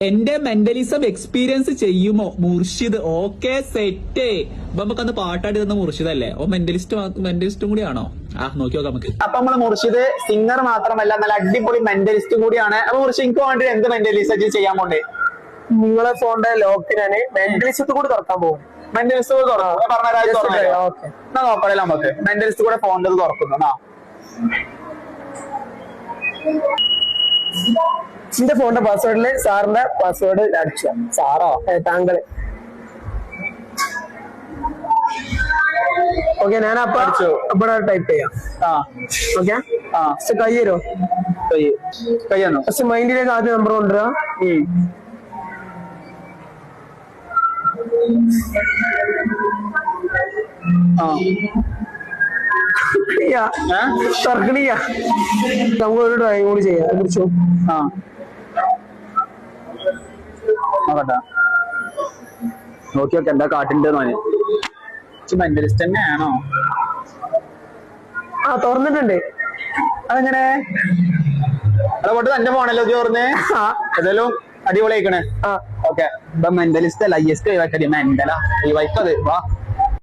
എന്റെ mentalism experience ചെയ്യുമോ Murshid? Okay set. അപ്പൊ നമുക്കന്ന് പാട്ടാടി തന്ന മുർഷിദല്ലേ? ഓ മെന്റലിസ്റ്റും കൂടിയാണോ? നോക്കി നോക്കാം നമുക്ക്. അപ്പൊ നമ്മള് മുർഷിദ് സിംഗർ മാത്രമല്ല, നല്ല അടിപൊളി മെന്റലിസ്റ്റ് കൂടിയാണ്. അപ്പൊ മുർഷിദ് എനിക്ക് വേണ്ടി എന്ത് മെന്റലിസ്റ്റ് ചെയ്യാൻ പോണ്ടേ? നിങ്ങളെ ഫോണിന്റെ ലോക്കിനാണ് മെന്റലിസ്റ്റ് കൂടി തുറക്കാൻ പോകും. മെന്റലിസ്റ്റ് കൂടെ നോക്കണേ നമുക്ക്. മെന്റലിസ്റ്റ് കൂടെ ഫോണിൽ തുറക്കുന്നു. എന്റെ ഫോണിന്റെ പാസ്വേഡില് സാറിന്റെ പാസ്വേഡ് അടിച്ചു. സാറോ താങ്കള്? ഓക്കെ, ഞാൻ അപ്പൊ ഇവിടെ ടൈപ്പ് ചെയ്യാം. ഓക്കെ, കൈ തരുമോ? കയ്യാന്നോ? ഫസ്റ്റ് മൈൻഡിലേക്ക് ആദ്യം നമ്പർ കൊണ്ടുവരാ. നമുക്ക് ഒരു ഡ്രോയിങ് കൂടി ചെയ്യാം. കുറിച്ചു നോക്കട്ടെ, നോക്കി നോക്കെ എന്താ കാട്ടിന്റെ മെന്റലിസ്റ്റ് തന്നെയാണോ? തുറന്നിട്ടുണ്ട്. അതെങ്ങനെ? അതുകൊണ്ട് തന്റെ ഫോണല്ലോ ചോർന്ന് ഏതായാലും അടിപൊളിയായിക്കണേ. ഓക്കെ, ഇപ്പൊ മെന്റലിസ്റ്റ് അല്ല, ഐ എസ് മെന്റലാ ഈ വൈപ്പത് വാ.